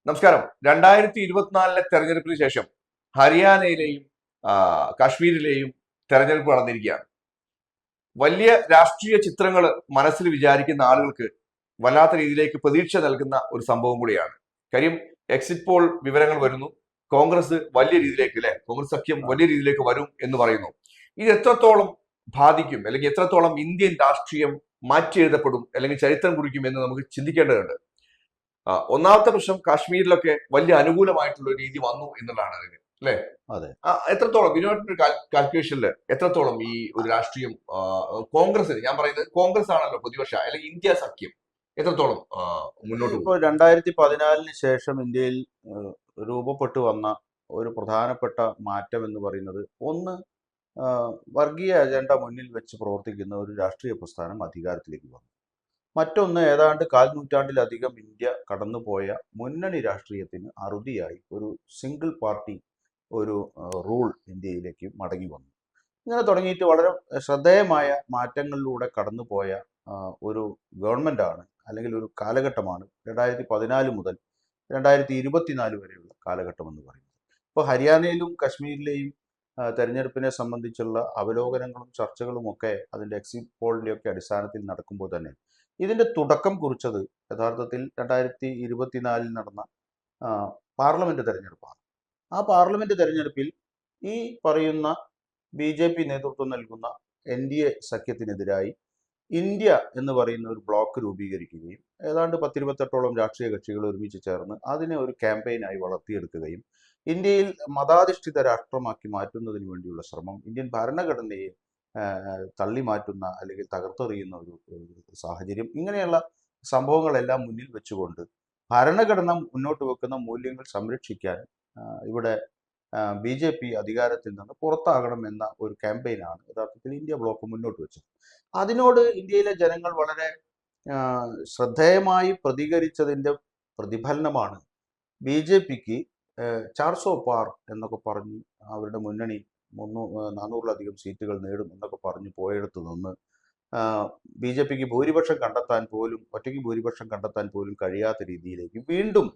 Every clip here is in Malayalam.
നമസ്കാരം. 2024 തെരഞ്ഞെടുപ്പിന് ശേഷം ഹരിയാനയിലെയും കാശ്മീരിലെയും തെരഞ്ഞെടുപ്പ് നടന്നിരിക്കുകയാണ്. വലിയ രാഷ്ട്രീയ ചിത്രങ്ങൾ മനസ്സിൽ വിചാരിക്കുന്ന ആളുകൾക്ക് വല്ലാത്ത രീതിയിലേക്ക് പ്രതീക്ഷ നൽകുന്ന ഒരു സംഭവം കൂടിയാണ്. കാര്യം എക്സിറ്റ് പോൾ വിവരങ്ങൾ വരുന്നു. കോൺഗ്രസ് വലിയ രീതിയിലേക്ക് കോൺഗ്രസ് സഖ്യം വലിയ രീതിയിലേക്ക് വരും എന്ന് പറയുന്നു. ഇത് എത്രത്തോളം ബാധിക്കും, അല്ലെങ്കിൽ എത്രത്തോളം ഇന്ത്യൻ രാഷ്ട്രീയം മാറ്റിയെഴുതപ്പെടും, അല്ലെങ്കിൽ ചരിത്രം കുറിക്കും എന്ന് നമുക്ക് ചിന്തിക്കേണ്ടതുണ്ട്. ഒന്നാമത്തെ പ്രശ്നം, കാശ്മീരിലൊക്കെ വലിയ അനുകൂലമായിട്ടുള്ള ഒരു രീതി വന്നു എന്നുള്ളതാണ് അതിന്, അല്ലെ? അതെ. എത്രത്തോളം വിനോദിന്റെ കാൽക്കുലേഷനിൽ എത്രത്തോളം ഈ ഒരു രാഷ്ട്രീയം കോൺഗ്രസിന്, ഞാൻ പറയുന്നത് കോൺഗ്രസ് ആണല്ലോ പ്രതിപക്ഷ, അല്ലെങ്കിൽ ഇന്ത്യ സഖ്യം എത്രത്തോളം മുന്നോട്ട് പോകും? ഇപ്പോൾ 2014 ശേഷം ഇന്ത്യയിൽ രൂപപ്പെട്ടു വന്ന ഒരു പ്രധാനപ്പെട്ട മാറ്റം എന്ന് പറയുന്നത്, ഒന്ന്, വർഗീയ അജണ്ട മുന്നിൽ വെച്ച് പ്രവർത്തിക്കുന്ന ഒരു രാഷ്ട്രീയ പ്രസ്ഥാനം അധികാരത്തിലേക്ക് വന്നു. മറ്റൊന്ന്, ഏതാണ്ട് 1/4 നൂറ്റാണ്ടിലധികം ഇന്ത്യ കടന്നുപോയ മുന്നണി രാഷ്ട്രീയത്തിന് അറുതിയായി ഒരു സിംഗിൾ പാർട്ടി ഒരു റൂൾ ഇന്ത്യയിലേക്ക് മടങ്ങി വന്നു. ഇങ്ങനെ തുടങ്ങിയിട്ട് വളരെ ശ്രദ്ധേയമായ മാറ്റങ്ങളിലൂടെ കടന്നുപോയ ഒരു ഗവൺമെൻറ്റാണ്, അല്ലെങ്കിൽ ഒരു കാലഘട്ടമാണ് 2014 മുതൽ 2024 വരെയുള്ള കാലഘട്ടം എന്ന് പറയുന്നത്. ഇപ്പോൾ ഹരിയാനയിലും കശ്മീരിലെയും തെരഞ്ഞെടുപ്പിനെ സംബന്ധിച്ചുള്ള അവലോകനങ്ങളും ചർച്ചകളും ഒക്കെ അതിൻ്റെ എക്സിറ്റ് പോളിൻ്റെയൊക്കെ അടിസ്ഥാനത്തിൽ നടക്കുമ്പോൾ തന്നെ ഇതിൻ്റെ തുടക്കം കുറിച്ചത് യഥാർത്ഥത്തിൽ 2024 നടന്ന പാർലമെൻറ്റ് തെരഞ്ഞെടുപ്പാണ്. ആ പാർലമെൻറ്റ് തെരഞ്ഞെടുപ്പിൽ ഈ പറയുന്ന BJP നേതൃത്വം നൽകുന്ന NDA സഖ്യത്തിനെതിരായി ഇന്ത്യ എന്ന് പറയുന്ന ഒരു ബ്ലോക്ക് രൂപീകരിക്കുകയും ഏതാണ്ട് 10-28ഓളം രാഷ്ട്രീയ കക്ഷികൾ ഒരുമിച്ച് ചേർന്ന് അതിനെ ഒരു ക്യാമ്പയിനായി വളർത്തിയെടുക്കുകയും ഇന്ത്യയിൽ മതാധിഷ്ഠിത രാഷ്ട്രമാക്കി മാറ്റുന്നതിന് വേണ്ടിയുള്ള ശ്രമം, ഇന്ത്യൻ ഭരണഘടനയെ തള്ളി മാറ്റുന്ന അല്ലെങ്കിൽ തകർത്തെറിയുന്ന ഒരു സാഹചര്യം, ഇങ്ങനെയുള്ള സംഭവങ്ങളെല്ലാം മുന്നിൽ വെച്ചുകൊണ്ട് ഭരണഘടന മുന്നോട്ട് വെക്കുന്ന മൂല്യങ്ങൾ സംരക്ഷിക്കാൻ ഇവിടെ BJP അധികാരത്തിൽ നിന്ന് പുറത്താകണം എന്ന ഒരു ക്യാമ്പയിനാണ് യഥാർത്ഥത്തിൽ ഇന്ത്യ ബ്ലോക്ക് മുന്നോട്ട് വെച്ചത്. അതിനോട് ഇന്ത്യയിലെ ജനങ്ങൾ വളരെ ശ്രദ്ധേയമായി പ്രതികരിച്ചതിൻ്റെ പ്രതിഫലനമാണ് BJPക്ക് 400 പാർ എന്നൊക്കെ പറഞ്ഞ് അവരുടെ മുന്നണി 400-ലധികം സീറ്റുകൾ നേടും എന്നൊക്കെ പറഞ്ഞ് പോയെടുത്ത് നിന്ന് BJPക്ക് ഭൂരിപക്ഷം കണ്ടെത്താൻ പോലും, ഒറ്റയ്ക്ക് ഭൂരിപക്ഷം കണ്ടെത്താൻ പോലും കഴിയാത്ത രീതിയിലേക്ക് വീണ്ടും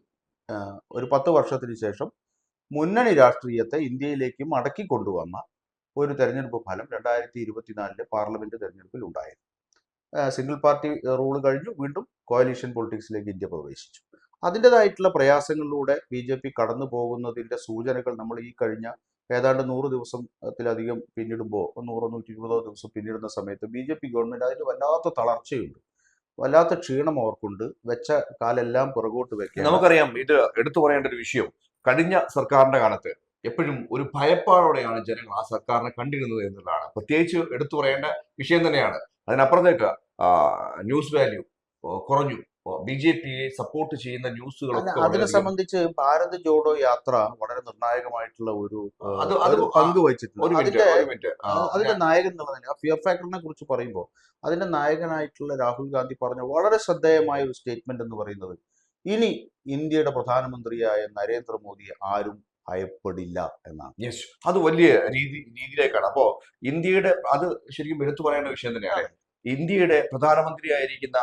ഒരു 10 വർഷത്തിന് ശേഷം മുന്നണി രാഷ്ട്രീയത്തെ ഇന്ത്യയിലേക്ക് മടക്കി കൊണ്ടുവന്ന ഒരു തെരഞ്ഞെടുപ്പ് ഫലം 2024 പാർലമെന്റ് തെരഞ്ഞെടുപ്പിൽ ഉണ്ടായിരുന്നു. സിംഗിൾ പാർട്ടി റൂൾ കഴിഞ്ഞു, വീണ്ടും കോalition പൊളിറ്റിക്സിലേക്ക് ഇന്ത്യ പ്രവേശിച്ചു. അതിൻ്റെതായിട്ടുള്ള പ്രയാസങ്ങളിലൂടെ BJP കടന്നു പോകുന്നതിൻ്റെ സൂചനകൾ നമ്മൾ ഈ കഴിഞ്ഞ ഏതാണ്ട് 100 ദിവസത്തിലധികം പിന്നിടുമ്പോൾ, 100-120 ദിവസം പിന്നിടുന്ന സമയത്ത് BJP ഗവൺമെൻറ് അതിന് വല്ലാത്ത തളർച്ചയുണ്ട്, വല്ലാത്ത ക്ഷീണം അവർക്കുണ്ട്, വെച്ച കാലെല്ലാം പുറകോട്ട് വെക്കാൻ. നമുക്കറിയാം, ഇത് എടുത്തു പറയേണ്ട ഒരു വിഷയം, കഴിഞ്ഞ സർക്കാരിന്റെ കാലത്ത് എപ്പോഴും ഒരു ഭയപ്പാടോടെയാണ് ജനങ്ങൾ ആ സർക്കാരിനെ കണ്ടിരുന്നത് എന്നുള്ളതാണ് പ്രത്യേകിച്ച് എടുത്തു പറയേണ്ട വിഷയം തന്നെയാണ്. അതിനപ്പുറത്തേക്ക് ന്യൂസ് വാല്യൂ കുറഞ്ഞു, BJPയെ സപ്പോർട്ട് ചെയ്യുന്ന ന്യൂസുകളൊക്കെ. അതിനെ സംബന്ധിച്ച് ഭാരത് ജോഡോ യാത്ര വളരെ നിർണായകമായിട്ടുള്ള ഒരു പങ്ക് വഹിച്ചിട്ടുണ്ട്. അതിന്റെ നായകൻ എന്നുള്ളതിന് ഫിയർ ഫാക്ടറിനെ കുറിച്ച് പറയുമ്പോൾ അതിന്റെ നായകനായിട്ടുള്ള രാഹുൽ ഗാന്ധി പറഞ്ഞ വളരെ ശ്രദ്ധേയമായ ഒരു സ്റ്റേറ്റ്മെന്റ് എന്ന് പറയുന്നത്, ഇനി ഇന്ത്യയുടെ പ്രധാനമന്ത്രിയായ നരേന്ദ്രമോദിയെ ആരും ഭയപ്പെടില്ല എന്നാണ്. യെസ്, അത് വലിയ രീതിയിലേക്കാണ്. അപ്പോ ഇന്ത്യയുടെ, അത് ശരിക്കും എടുത്തു പറയേണ്ട വിഷയം തന്നെയാണ്. ഇന്ത്യയുടെ പ്രധാനമന്ത്രിയായിരിക്കുന്ന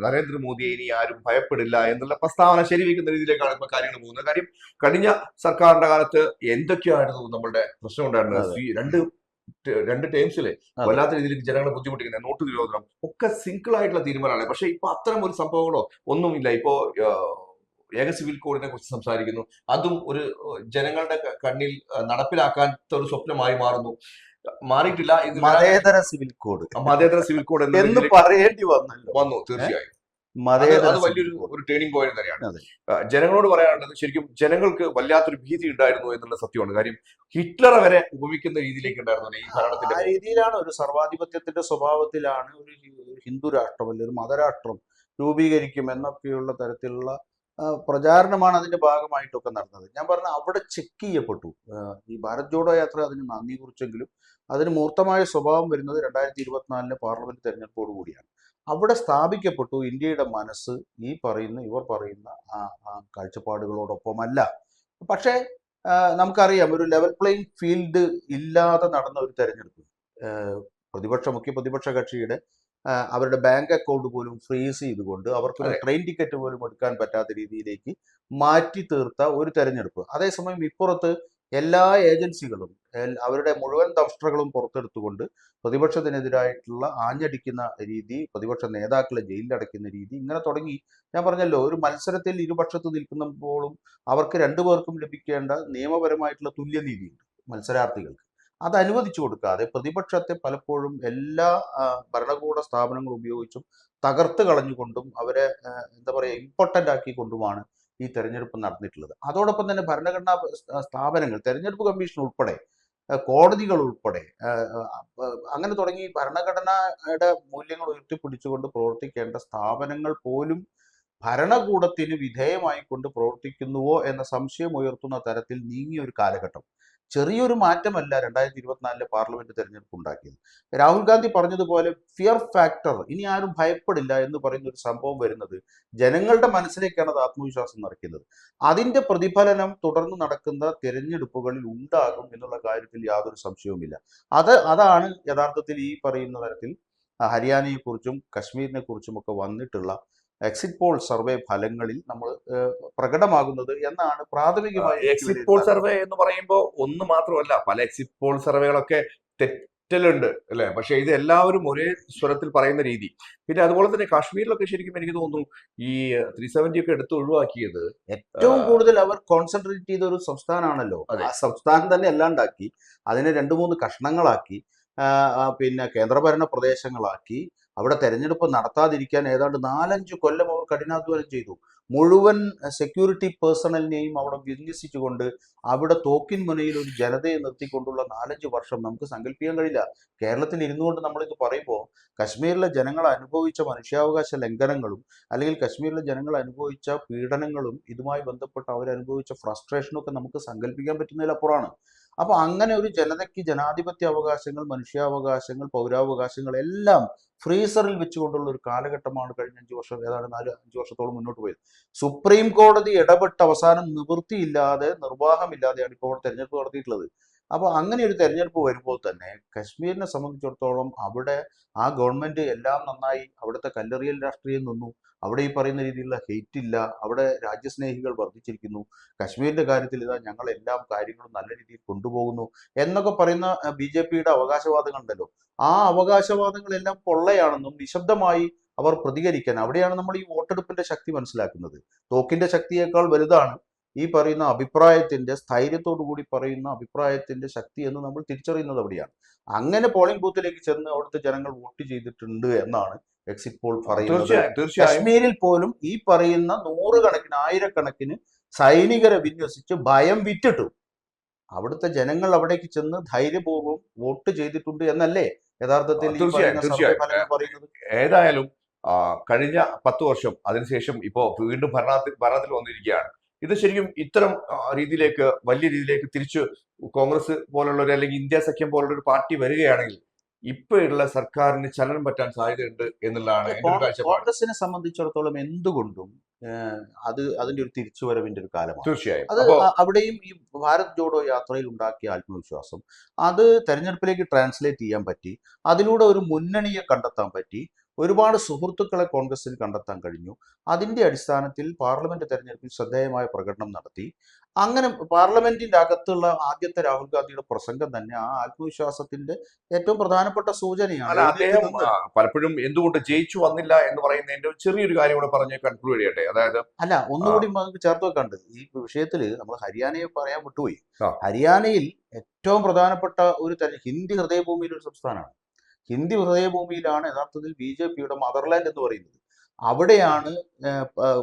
നരേന്ദ്രമോദിയെ ഇനി ആരും ഭയപ്പെടില്ല എന്നുള്ള പ്രസ്താവന ശരിവെക്കുന്ന രീതിയിലേക്കാണ് ഇപ്പൊ കാര്യങ്ങൾ പോകുന്നത്. കാര്യം കഴിഞ്ഞ സർക്കാരിന്റെ കാലത്ത് എന്തൊക്കെയായിരുന്നു നമ്മളുടെ പ്രശ്നം ഉണ്ടായിരുന്നത്? രണ്ട് ടേംസില് വല്ലാത്ത രീതിയിൽ ജനങ്ങളെ ബുദ്ധിമുട്ടിക്കുന്നത്, നോട്ട് നിരോധനം ഒക്കെ സിംഗിൾ ആയിട്ടുള്ള തീരുമാനമാണ്. പക്ഷെ ഇപ്പൊ അത്തരം ഒരു സംഭവങ്ങളോ ഒന്നുമില്ല. ഇപ്പോ ഏക സിവിൽ കോഡിനെ കുറിച്ച് സംസാരിക്കുന്നു, അതും ഒരു ജനങ്ങളുടെ കണ്ണിൽ നടപ്പിലാക്കാത്ത ഒരു സ്വപ്നമായി മാറിയിട്ടില്ല. ഇത് മതേതര സിവിൽ കോഡ് എന്ന് പറയേണ്ടി വന്നു. തീർച്ചയായും അത് വലിയൊരു ടേണിംഗ് പോയിന്റ് തന്നെയാണ്. ജനങ്ങളോട് പറയാനുള്ളത്, ശരിക്കും ജനങ്ങൾക്ക് വല്ലാത്തൊരു ഭീതി ഉണ്ടായിരുന്നു എന്നുള്ള സത്യമാണ്. കാര്യം ഹിറ്റ്ലറെ വരെ ഉപയോഗിക്കുന്ന രീതിയിലേക്ക് ഉണ്ടായിരുന്നു ഈ ഭരണത്തിന്റെ. ആ രീതിയിലാണ്, ഒരു സർവാധിപത്യത്തിന്റെ സ്വഭാവത്തിലാണ് ഒരു ഹിന്ദു രാഷ്ട്രം അല്ലെങ്കിൽ ഒരു മതരാഷ്ട്രം രൂപീകരിക്കും എന്നൊക്കെയുള്ള തരത്തിലുള്ള പ്രചാരണമാണ് അതിന്റെ ഭാഗമായിട്ടൊക്കെ നടന്നത്. ഞാൻ പറഞ്ഞ അവിടെ ചെക്ക് ചെയ്യപ്പെട്ടു. ഈ ഭാരത് ജോഡോ യാത്ര അതിന് നന്ദി കുറിച്ചെങ്കിലും അതിന് മൂർത്തമായ സ്വഭാവം വരുന്നത് 2024 പാർലമെന്റ് തെരഞ്ഞെടുപ്പോടു കൂടിയാണ്. അവിടെ സ്ഥാപിക്കപ്പെട്ടു ഇന്ത്യയുടെ മനസ്സ് ഇവർ പറയുന്ന കാഴ്ചപ്പാടുകളോടൊപ്പമല്ല. പക്ഷേ നമുക്കറിയാം, ഒരു ലെവൽ പ്ലേയിങ് ഫീൽഡ് ഇല്ലാതെ നടന്ന ഒരു തെരഞ്ഞെടുപ്പ്, മുഖ്യ പ്രതിപക്ഷ കക്ഷിയുടെ അവരുടെ ബാങ്ക് അക്കൗണ്ട് പോലും ഫ്രീസ് ചെയ്തുകൊണ്ട് അവർക്കൊരു അതെ. ട്രെയിൻ ടിക്കറ്റ് പോലും എടുക്കാൻ പറ്റാത്ത രീതിയിലേക്ക് മാറ്റി തീർത്ത ഒരു തെരഞ്ഞെടുപ്പ്. അതേസമയം ഇപ്പുറത്ത് എല്ലാ ഏജൻസികളും അവരുടെ മുഴുവൻ ദംഷ്ട്രകളും പുറത്തെടുത്തുകൊണ്ട് പ്രതിപക്ഷത്തിനെതിരായിട്ടുള്ള ആഞ്ഞടിക്കുന്ന രീതി, പ്രതിപക്ഷ നേതാക്കളെ ജയിലിലടയ്ക്കുന്ന രീതി, ഇങ്ങനെ തുടങ്ങി. ഞാൻ പറഞ്ഞല്ലോ, ഒരു മത്സരത്തിൽ ഇരുപക്ഷത്ത് നിൽക്കുമ്പോഴും അവർക്ക് രണ്ടുപേർക്കും ലഭിക്കേണ്ട നിയമപരമായിട്ടുള്ള തുല്യനീതിയുണ്ട് മത്സരാർത്ഥികൾക്ക്. അത് അനുവദിച്ചു കൊടുക്കാതെ പ്രതിപക്ഷത്തെ പലപ്പോഴും എല്ലാ ഭരണകൂട സ്ഥാപനങ്ങൾ ഉപയോഗിച്ചും തകർത്ത് കളഞ്ഞുകൊണ്ടും അവരെ എന്താ പറയുക, ഇമ്പോർട്ടൻ്റ് ആക്കിക്കൊണ്ടുമാണ് ഈ തെരഞ്ഞെടുപ്പ് നടന്നിട്ടുള്ളത്. അതോടൊപ്പം തന്നെ ഭരണഘടനാ സ്ഥാപനങ്ങൾ, തെരഞ്ഞെടുപ്പ് കമ്മീഷൻ ഉൾപ്പെടെ, കോടതികൾ ഉൾപ്പെടെ, അങ്ങനെ തുടങ്ങി ഭരണഘടനയുടെ മൂല്യങ്ങൾ ഉയർത്തിപ്പിടിച്ചുകൊണ്ട് പ്രവർത്തിക്കേണ്ട സ്ഥാപനങ്ങൾ പോലും ഭരണകൂടത്തിന് വിധേയമായിക്കൊണ്ട് പ്രവർത്തിക്കുന്നുവോ എന്ന സംശയം ഉയർത്തുന്ന തരത്തിൽ നീങ്ങിയ ഒരു കാലഘട്ടം. ചെറിയൊരു മാറ്റമല്ല 2024 പാർലമെന്റ് തെരഞ്ഞെടുപ്പ് ഉണ്ടാക്കിയത്. രാഹുൽ ഗാന്ധി പറഞ്ഞതുപോലെ ഫിയർ ഫാക്ടർ, ഇനി ആരും ഭയപ്പെടില്ല എന്ന് പറയുന്ന ഒരു സംഭവം വരുന്നത് ജനങ്ങളുടെ മനസ്സിലേക്കാണ് അത് ആത്മവിശ്വാസം നിറയ്ക്കുന്നത്. അതിന്റെ പ്രതിഫലനം തുടർന്ന് നടക്കുന്ന തിരഞ്ഞെടുപ്പുകളിൽ ഉണ്ടാകും എന്നുള്ള കാര്യത്തിൽ യാതൊരു സംശയവുമില്ല. അതാണ് യഥാർത്ഥത്തിൽ ഈ പറയുന്ന തരത്തിൽ ഹരിയാനയെക്കുറിച്ചും കശ്മീരിനെ കുറിച്ചും ഒക്കെ വന്നിട്ടുള്ള എക്സിറ്റ് പോൾ സർവേ ഫലങ്ങളിൽ നമ്മൾ പ്രകടമാകുന്നത് എന്നാണ് പ്രാഥമികമായി എനിക്ക് എക്സിറ്റ് പോൾ വിലയിരുത്താൻ. സർവേ എന്ന് പറയുമ്പോൾ ഒന്ന് മാത്രമല്ല, പല എക്സിറ്റ് പോൾ സർവേകളൊക്കെ തെറ്റലുണ്ട് അല്ലെ? പക്ഷെ ഇത് എല്ലാവരും ഒരേ സ്വരത്തിൽ പറയുന്ന രീതി. പിന്നെ അതുപോലെ തന്നെ കാശ്മീരിലൊക്കെ ശരിക്കും എനിക്ക് തോന്നുന്നു ഈ 370 ഒക്കെ എടുത്ത് ഒഴിവാക്കിയത് ഏറ്റവും കൂടുതൽ അവർ കോൺസെൻട്രേറ്റ് ചെയ്ത ഒരു സംസ്ഥാനമാണല്ലോ. അതെ. ആ സംസ്ഥാനം തന്നെ അല്ലാണ്ടാക്കി, അതിനെ 2-3 കഷ്ണങ്ങളാക്കി, പിന്നെ കേന്ദ്രഭരണ പ്രദേശങ്ങളാക്കി, അവിടെ തെരഞ്ഞെടുപ്പ് നടത്താതിരിക്കാൻ ഏതാണ്ട് 4-5 കൊല്ലം അവർ കഠിനാധ്വാനം ചെയ്തു. മുഴുവൻ സെക്യൂരിറ്റി പേഴ്സണലിനെയും അവിടെ വിന്യസിച്ചുകൊണ്ട് അവിടെ തോക്കിൻ മുനയിൽ ഒരു ജനതയെ നിർത്തിക്കൊണ്ടുള്ള 4-5 വർഷം നമുക്ക് സങ്കല്പിക്കാൻ കഴിയില്ല. കേരളത്തിൽ ഇരുന്നുകൊണ്ട് നമ്മളിത് പറയുമ്പോൾ കശ്മീരിലെ ജനങ്ങൾ അനുഭവിച്ച മനുഷ്യാവകാശ ലംഘനങ്ങളും അല്ലെങ്കിൽ കശ്മീരിലെ ജനങ്ങൾ അനുഭവിച്ച പീഡനങ്ങളും ഇതുമായി ബന്ധപ്പെട്ട് അവരനുഭവിച്ച ഫ്രസ്ട്രേഷനും ഒക്കെ നമുക്ക് സങ്കല്പിക്കാൻ പറ്റുന്നതിലപ്പുറമാണ്. അപ്പോൾ അങ്ങനെ ഒരു ജനതയ്ക്ക് ജനാധിപത്യ അവകാശങ്ങൾ, മനുഷ്യാവകാശങ്ങൾ, പൗരാവകാശങ്ങൾ എല്ലാം ഫ്രീസറിൽ വെച്ചുകൊണ്ടുള്ള ഒരു കാലഘട്ടമാണ് കഴിഞ്ഞ 5 വർഷം, ഏതാണ്ട് 4-5 വർഷത്തോളം മുന്നോട്ട് പോയത്. സുപ്രീം കോടതി ഇടപെട്ട് അവസാനം നിവൃത്തിയില്ലാതെ, നിർവാഹമില്ലാതെയാണ് ഇപ്പോൾ അവിടെ തെരഞ്ഞെടുപ്പ് നടത്തിയിട്ടുള്ളത്. അപ്പോൾ അങ്ങനെ ഒരു തെരഞ്ഞെടുപ്പ് വരുമ്പോൾ തന്നെ കശ്മീരിനെ സംബന്ധിച്ചിടത്തോളം അവിടെ ആ ഗവൺമെന്റ് എല്ലാം നന്നായി, അവിടുത്തെ കല്ലെറിയൽ രാഷ്ട്രീയം നിന്നു, അവിടെ ഈ പറയുന്ന രീതിയിലുള്ള ഹെയ്റ്റ് ഇല്ല, അവിടെ രാജ്യസ്നേഹികൾ വർദ്ധിച്ചിരിക്കുന്നു, കശ്മീരിന്റെ കാര്യത്തിൽ ഇതാ ഞങ്ങൾ എല്ലാ കാര്യങ്ങളും നല്ല രീതിയിൽ കൊണ്ടുപോകുന്നു എന്നൊക്കെ പറയുന്ന BJPയുടെ അവകാശവാദങ്ങളുണ്ടല്ലോ. ആ അവകാശവാദങ്ങളെല്ലാം പൊള്ളയാണെന്നും നിശബ്ദമായി അവർ പ്രതികരിക്കാൻ, അവിടെയാണ് നമ്മൾ ഈ വോട്ടെടുപ്പിന്റെ ശക്തി മനസ്സിലാക്കുന്നത്. തോക്കിന്റെ ശക്തിയേക്കാൾ വലുതാണ് ഈ പറയുന്ന അഭിപ്രായത്തിന്റെ, സ്ഥൈര്യത്തോടു കൂടി പറയുന്ന അഭിപ്രായത്തിന്റെ ശക്തി എന്ന് നമ്മൾ തിരിച്ചറിയുന്നത് അവിടെയാണ്. അങ്ങനെ പോളിംഗ് ബൂത്തിലേക്ക് ചെന്ന് അവിടുത്തെ ജനങ്ങൾ വോട്ട് ചെയ്തിട്ടുണ്ട് എന്നാണ് എക്സിറ്റ് പോൾ പറയുന്നത്. തീർച്ചയായും കശ്മീരിൽ പോലും ഈ പറയുന്ന 100 കണക്കിന് 1000 സൈനികരെ വിന്യസിച്ച് ഭയം വിറ്റിട്ടു അവിടുത്തെ ജനങ്ങൾ അവിടേക്ക് ചെന്ന് ധൈര്യപൂർവ്വം വോട്ട് ചെയ്തിട്ടുണ്ട് എന്നല്ലേ യഥാർത്ഥത്തിൽ ഈ തീർച്ചയായും പറയുന്ന സർവേ തീർച്ചയായും ഫലങ്ങൾ പറയുന്നത്. ഏതായാലും കഴിഞ്ഞ 10 വർഷം അതിനുശേഷം ഇപ്പോ വീണ്ടും ഭരണത്തിൽ വന്നിരിക്കുകയാണ്. ഇത് ശരിക്കും ഇത്തരം രീതിയിലേക്ക്, വലിയ രീതിയിലേക്ക് തിരിച്ചു കോൺഗ്രസ് പോലുള്ളവർ അല്ലെങ്കിൽ ഇന്ത്യ സഖ്യം പോലുള്ള ഒരു പാർട്ടി വരികയാണെങ്കിൽ ഇപ്പോഴുള്ള സർക്കാരിന് ചലനം പറ്റാൻ സാധ്യതയുണ്ട് എന്നുള്ളതാണ് എന്റെ ഒരു കാഴ്ചപ്പാട്. കോൺഗ്രസിനെ സംബന്ധിച്ചിടത്തോളം എന്തുകൊണ്ടും അതിന്റെ ഒരു തിരിച്ചുവരവിന്റെ ഒരു കാലമാണ്. തീർച്ചയായും. അത് അപ്പോ അവിടെയും ഈ ഭാരത് ജോഡോ യാത്രയിൽ ഉണ്ടാക്കിയ ആത്മവിശ്വാസം അത് തെരഞ്ഞെടുപ്പിലേക്ക് ട്രാൻസ്ലേറ്റ് ചെയ്യാൻ പറ്റി. അതിലൂടെ ഒരു മുന്നണിയെ കണ്ടെത്താൻ പറ്റി. ഒരുപാട് സുഹൃത്തുക്കളെ കോൺഗ്രസിന് കണ്ടെത്താൻ കഴിഞ്ഞു. അതിന്റെ അടിസ്ഥാനത്തിൽ പാർലമെന്റ് തെരഞ്ഞെടുപ്പിൽ ശ്രദ്ധേയമായ പ്രകടനം നടത്തി. അങ്ങനെ പാർലമെന്റിന്റെ അകത്തുള്ള ആദ്യത്തെ രാഹുൽ ഗാന്ധിയുടെ പ്രസംഗം തന്നെ ആ ആത്മവിശ്വാസത്തിന്റെ ഏറ്റവും പ്രധാനപ്പെട്ട സൂചനയാണ്. അല്ല, അദ്ദേഹം പലപ്പോഴും എന്തുകൊണ്ട് ജയിച്ചു വന്നില്ല എന്ന് പറയുന്നതിന്റെ ഒരു ചെറിയൊരു കാര്യം കൂടെ പറഞ്ഞ് കൺക്ലൂഡ് ചെയ്യട്ടെ. അതായത് അല്ല, ഒന്നുകൂടി നമുക്ക് ചേർത്ത് വെക്കാണ്ട് ഈ വിഷയത്തിൽ നമ്മൾ ഹരിയാനയെ പറയാൻ വിട്ടുപോയി. ആ. ഹരിയാനയിൽ ഏറ്റവും പ്രധാനപ്പെട്ട ഒരു ഹിന്ദി ഹൃദയഭൂമിയിൽ ഒരു സംസ്ഥാനമാണ്. ഹിന്ദി ഹൃദയഭൂമിയിലാണ് യഥാർത്ഥത്തിൽ BJPയുടെ മദർലാൻഡ് എന്ന് പറയുന്നത്. അവിടെയാണ്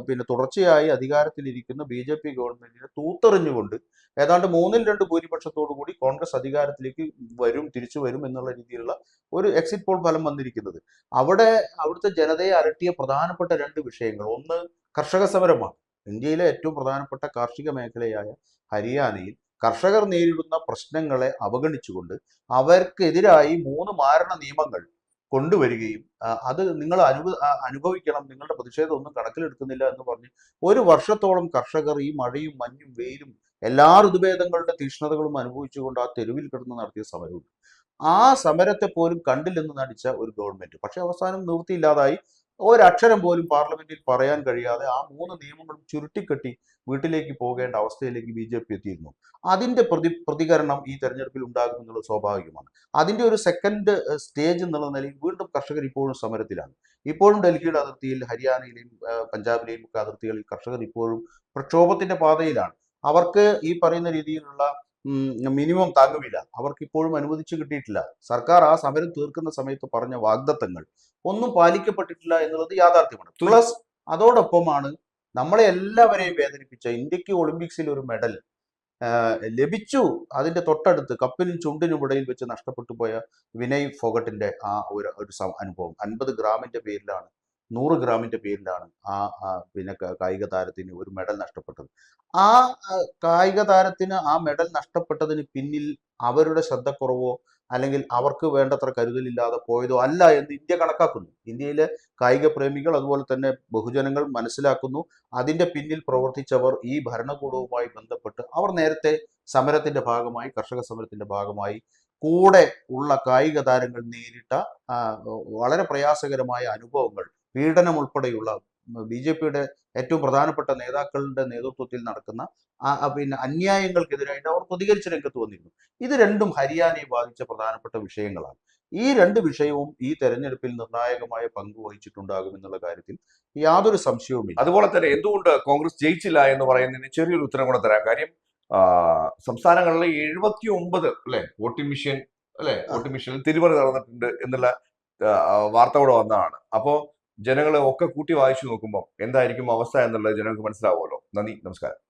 പിന്നെ തുടർച്ചയായി അധികാരത്തിലിരിക്കുന്ന BJP ഗവൺമെന്റിനെ തൂത്തെറിഞ്ഞുകൊണ്ട് ഏതാണ്ട് 3-2 ഭൂരിപക്ഷത്തോടു കൂടി കോൺഗ്രസ് അധികാരത്തിലേക്ക് തിരിച്ചു വരും എന്നുള്ള രീതിയിലുള്ള ഒരു എക്സിറ്റ് പോൾ ഫലം വന്നിരിക്കുന്നത്. അവിടുത്തെ ജനതയെ അലട്ടിയ പ്രധാനപ്പെട്ട 2 വിഷയങ്ങൾ, ഒന്ന് കർഷക സമരമാണ്. ഇന്ത്യയിലെ ഏറ്റവും പ്രധാനപ്പെട്ട കാർഷിക മേഖലയായ ഹരിയാനയിൽ കർഷകർ നേരിടുന്ന പ്രശ്നങ്ങളെ അവഗണിച്ചുകൊണ്ട് അവർക്കെതിരായി 3 മാരണ നിയമങ്ങൾ കൊണ്ടുവരികയും അത് നിങ്ങൾ അനുഭവിക്കണം, നിങ്ങളുടെ പ്രതിഷേധം ഒന്നും കണക്കിലെടുക്കുന്നില്ല എന്ന് പറഞ്ഞ് 1 വർഷത്തോളം കർഷകർ ഈ മഴയും മഞ്ഞും വെയിലും എല്ലാ ഋതുഭേദങ്ങളുടെ തീക്ഷ്ണതകളും അനുഭവിച്ചുകൊണ്ട് ആ തെരുവിൽ കിടന്ന് നടത്തിയ സമരമുണ്ട്. ആ സമരത്തെ പോലും കണ്ടില്ലെന്ന് നടിച്ച ഒരു ഗവൺമെന്റ്. പക്ഷെ അവസാനം നിവൃത്തിയില്ലാതായി ഒരക്ഷരം പോലും പാർലമെന്റിൽ പറയാൻ കഴിയാതെ ആ 3 നിയമങ്ങളും ചുരുട്ടിക്കെട്ടി വീട്ടിലേക്ക് പോകേണ്ട അവസ്ഥയിലേക്ക് BJP എത്തിയിരുന്നു. അതിന്റെ പ്രതികരണം ഈ തെരഞ്ഞെടുപ്പിൽ ഉണ്ടാകുമെന്നുള്ളത് സ്വാഭാവികമാണ്. അതിന്റെ ഒരു സെക്കൻഡ് സ്റ്റേജ് എന്നുള്ള നിലയിൽ വീണ്ടും കർഷകർ ഇപ്പോഴും സമരത്തിലാണ്. ഇപ്പോഴും ഡൽഹിയുടെ അതിർത്തിയിൽ, ഹരിയാനയിലെയും പഞ്ചാബിലെയും ഒക്കെ അതിർത്തികളിൽ കർഷകർ ഇപ്പോഴും പ്രക്ഷോഭത്തിന്റെ പാതയിലാണ്. അവർക്ക് ഈ പറയുന്ന രീതിയിലുള്ള മിനിമം താങ്ങുവില അവർക്ക് ഇപ്പോഴും അനുവദിച്ചു കിട്ടിയിട്ടില്ല. സർക്കാർ ആ സമരം തീർക്കുന്ന സമയത്ത് പറഞ്ഞ വാഗ്ദത്തങ്ങൾ ഒന്നും പാലിക്കപ്പെട്ടിട്ടില്ല എന്നുള്ളത് യാഥാർത്ഥ്യമാണ്. പ്ലസ് അതോടൊപ്പമാണ് നമ്മളെ എല്ലാവരെയും വേദനിപ്പിച്ച ഇന്ത്യക്ക് ഒളിമ്പിക്സിൽ ഒരു മെഡൽ ലഭിച്ചു, അതിന്റെ തൊട്ടടുത്ത് കപ്പിനും ചുണ്ടിനും ഇടയിൽ വെച്ച് നഷ്ടപ്പെട്ടു പോയ വിനയ് ഫോഗട്ടിന്റെ ആ ഒരു അനുഭവം 50 ഗ്രാമിന്റെ പേരിലാണ്, 100 ഗ്രാമിന്റെ പേരിലാണ് പിന്നെ കായിക താരത്തിന് ഒരു മെഡൽ നഷ്ടപ്പെട്ടത്. ആ കായിക താരത്തിന് ആ മെഡൽ നഷ്ടപ്പെട്ടതിന് പിന്നിൽ അവരുടെ ശ്രദ്ധക്കുറവോ അല്ലെങ്കിൽ അവർക്ക് വേണ്ടത്ര കരുതലില്ലാതെ പോയതോ അല്ല എന്ന് ഇന്ത്യ കണക്കാക്കുന്നു. ഇന്ത്യയിലെ കായിക പ്രേമികൾ അതുപോലെ തന്നെ ബഹുജനങ്ങൾ മനസ്സിലാക്കുന്നു. അതിന്റെ പിന്നിൽ പ്രവർത്തിച്ചവർ ഈ ഭരണകൂടവുമായി ബന്ധപ്പെട്ട് അവർ നേരത്തെ സമരത്തിന്റെ ഭാഗമായി, കർഷക സമരത്തിന്റെ ഭാഗമായി കൂടെ ഉള്ള കായിക താരങ്ങൾ നേരിട്ട വളരെ പ്രയാസകരമായ അനുഭവങ്ങൾ, പീഡനം ഉൾപ്പെടെയുള്ള BJPയുടെ ഏറ്റവും പ്രധാനപ്പെട്ട നേതാക്കളുടെ നേതൃത്വത്തിൽ നടക്കുന്ന പിന്നെ അന്യായങ്ങൾക്കെതിരായിട്ട് അവർ പ്രതികരിച്ച് രംഗത്ത് വന്നിരുന്നു. ഇത് രണ്ടും ഹരിയാനയെ ബാധിച്ച പ്രധാനപ്പെട്ട വിഷയങ്ങളാണ്. ഈ 2 വിഷയവും ഈ തെരഞ്ഞെടുപ്പിൽ നിർണായകമായ പങ്ക് വഹിച്ചിട്ടുണ്ടാകും എന്നുള്ള കാര്യത്തിൽ യാതൊരു സംശയവുമില്ല. അതുപോലെ തന്നെ എന്തുകൊണ്ട് കോൺഗ്രസ് ജയിച്ചില്ല എന്ന് പറയുന്നതിന് ചെറിയൊരു ഉത്തരം കൂടെ തരാം. കാര്യം സംസ്ഥാനങ്ങളിലെ 79 അല്ലെ വോട്ടിംഗ് മെഷീൻ വോട്ടിംഗ് മെഷീനിൽ തിരിമറി നടന്നിട്ടുണ്ട് എന്നുള്ള വാർത്ത കൂടെ വന്നതാണ്. അപ്പോ ജനങ്ങൾ ഒക്കെ കൂട്ടി വായിച്ചു നോക്കുമ്പോൾ എന്തായിരിക്കും അവസ്ഥ എന്നുള്ളത് ജനങ്ങൾക്ക് മനസ്സിലാവുമല്ലോ. നന്ദി, നമസ്കാരം.